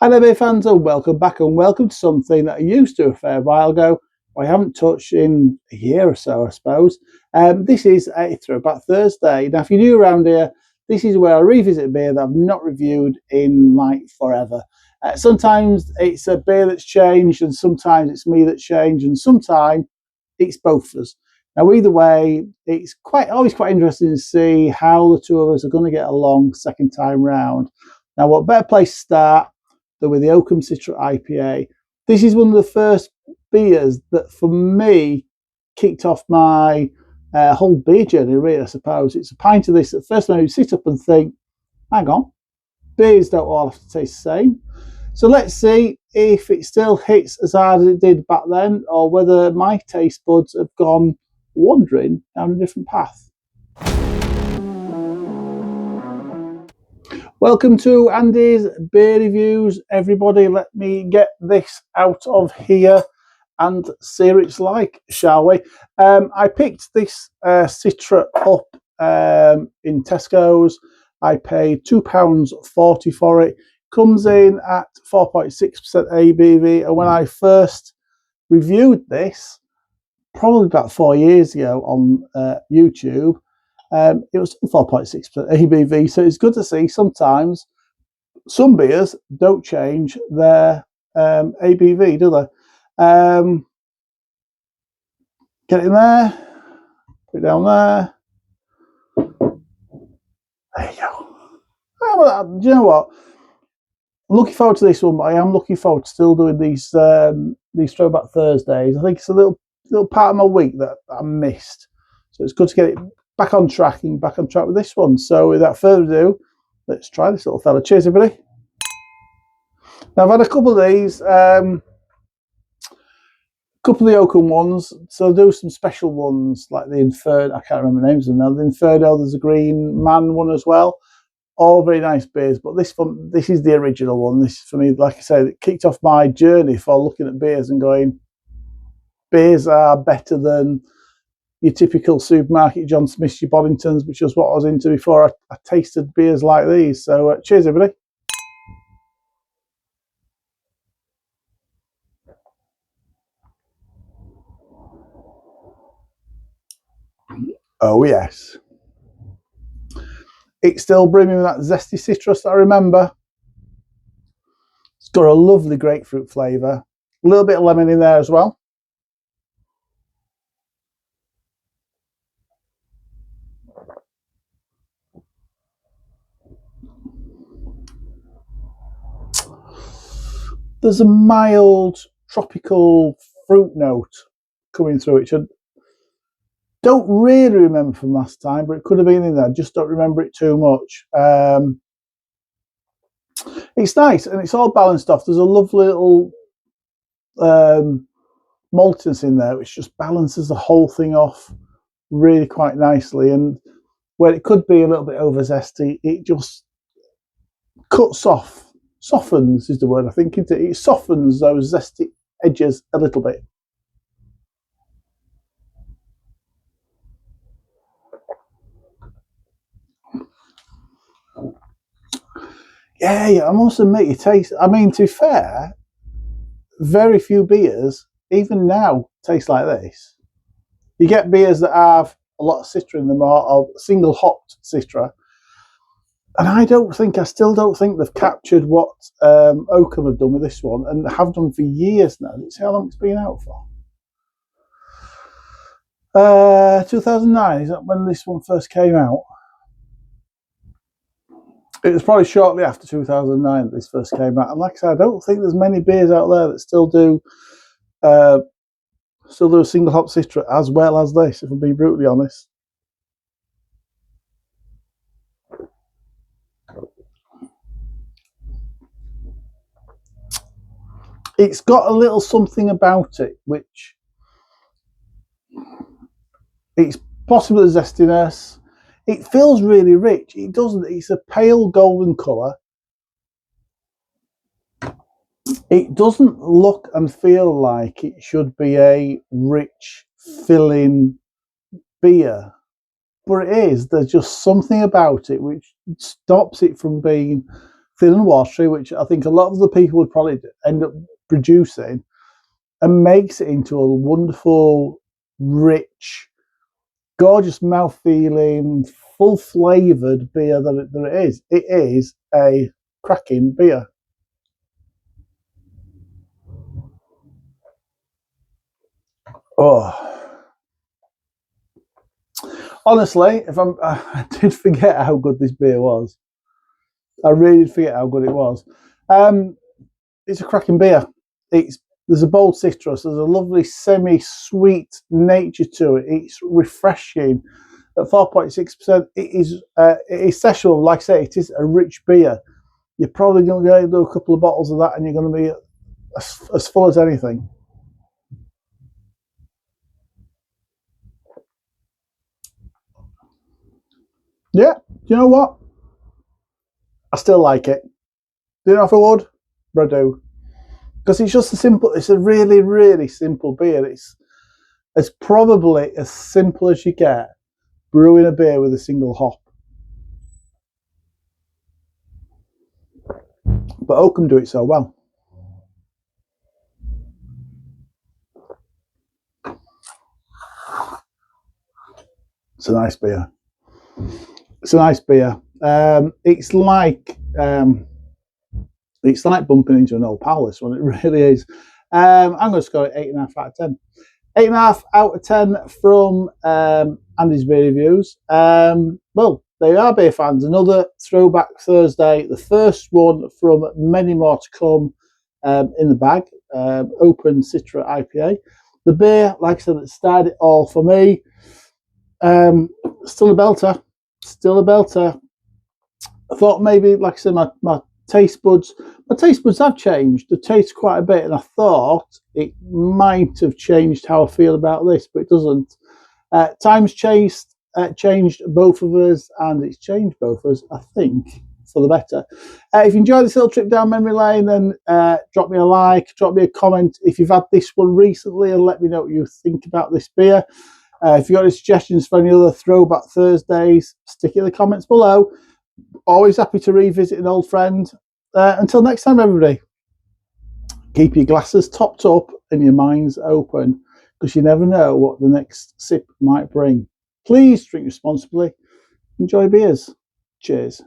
Hi there, beer fans, and welcome back, and welcome to something that I used to a fair while ago. I haven't touched in a year or so, I suppose. This is a Throwback Thursday. Now, if you're new around here, this is where I revisit a beer that I've not reviewed in like forever. Sometimes it's a beer that's changed, and sometimes it's me that's changed, and sometimes it's both of us. Now, either way, it's always quite interesting to see how the two of us are going to get along second time round. Now, what better place to start than with the Oakham Citra IPA. This is one of the first beers that, for me, kicked off my whole beer journey, really, I suppose. It's a pint of this that first time you sit up and think, hang on, beers don't all have to taste the same. So let's see if it still hits as hard as it did back then, or whether my taste buds have gone wandering down a different path. Welcome to Andy's Beer Reviews, everybody. Let me get this out of here and see what it's like, shall we? I picked this Citra up in Tesco's. I paid £2.40 for it. Comes in at 4.6% ABV, and when I first reviewed this, probably about 4 years ago on YouTube, it was 4.6% ABV, so it's good to see sometimes some beers don't change their ABV, do they? Get it in there, put it down there. There you go. Do you know what? I'm looking forward to this one, but I am looking forward to still doing these Throwback Thursdays. I think it's a little part of my week that I missed, so it's good to get it back on track with this one. So without further ado, let's try this little fella. Cheers, everybody. Now, I've had a couple of these, couple of the Oakham ones, so I'll do some special ones like the Inferno. I can't remember the names of them now. The Inferno, there's a Green Man one as well. All very nice beers, but this is the original one. This, for me, like I said, it kicked off my journey for looking at beers and going, beers are better than your typical supermarket John Smith's, your Boddingtons, which was what I was into before I tasted beers like these. So cheers, everybody. Oh yes, it's still brimming with that zesty citrus that I remember. It's got a lovely grapefruit flavour, a little bit of lemon in there as well. There's a mild tropical fruit note coming through, which I don't really remember from last time, but it could have been in there. I just don't remember it too much. It's nice and it's all balanced off. There's a lovely little maltiness in there, which just balances the whole thing off really quite nicely. And where it could be a little bit over zesty, it just cuts off. Softens is the word, I think. It softens those zesty edges a little bit. Yeah, I must admit, you taste. I mean, to be fair, very few beers, even now, taste like this. You get beers that have a lot of Citra in them, or single hopped Citra. And I still don't think they've captured what Oakham have done with this one, and have done for years now. Let's see how long it's been out for. 2009, is that when this one first came out? It was probably shortly after 2009 that this first came out. And like I said, I don't think there's many beers out there that still do a single hop Citra as well as this, if I'm being brutally honest. It's got a little something about it, which it's possibly the zestiness. It feels really rich. It doesn't. It's a pale golden colour. It doesn't look and feel like it should be a rich, filling beer, but it is. There's just something about it which stops it from thin and watery, which I think a lot of the people would probably end up producing, and makes it into a wonderful, rich, gorgeous mouth-feeling, full-flavoured beer that it is. It is a cracking beer. Oh, honestly, I did forget how good this beer was. I really did forget how good it was. It's a cracking beer. There's a bold citrus. There's a lovely semi-sweet nature to it. It's refreshing. At 4.6%, it is sessionable. Like I say, it is a rich beer. You're probably going to do a couple of bottles of that, and you're going to be as full as anything. Yeah, you know what? I still like it. Do you know if I would? But I do. Because it's a really, really simple beer. It's probably as simple as you get brewing a beer with a single hop. But Oakham do it so well. It's a nice beer. It's a nice beer. It's like bumping into an old pal, this one. It really is. I'm going to score it 8.5 out of 10. 8.5 out of 10 from Andy's Beer Reviews. Well, there you are, beer fans. Another Throwback Thursday. The first one from many more to come in the bag. Open Citra IPA. The beer, like I said, that started it all for me. Still a belter. Still a belter. I thought maybe, like I said, my taste buds have changed. They taste quite a bit, and I thought it might have changed how I feel about this, but it doesn't. Time's changed both of us, and it's changed both of us, I think, for the better. If you enjoyed this little trip down memory lane, then drop me a like, drop me a comment if you've had this one recently, and let me know what you think about this beer. If you've got any suggestions for any other Throwback Thursdays, stick it in the comments below. Always happy to revisit an old friend. Until next time, everybody, keep your glasses topped up and your minds open, because you never know what the next sip might bring. Please drink responsibly. Enjoy beers. Cheers.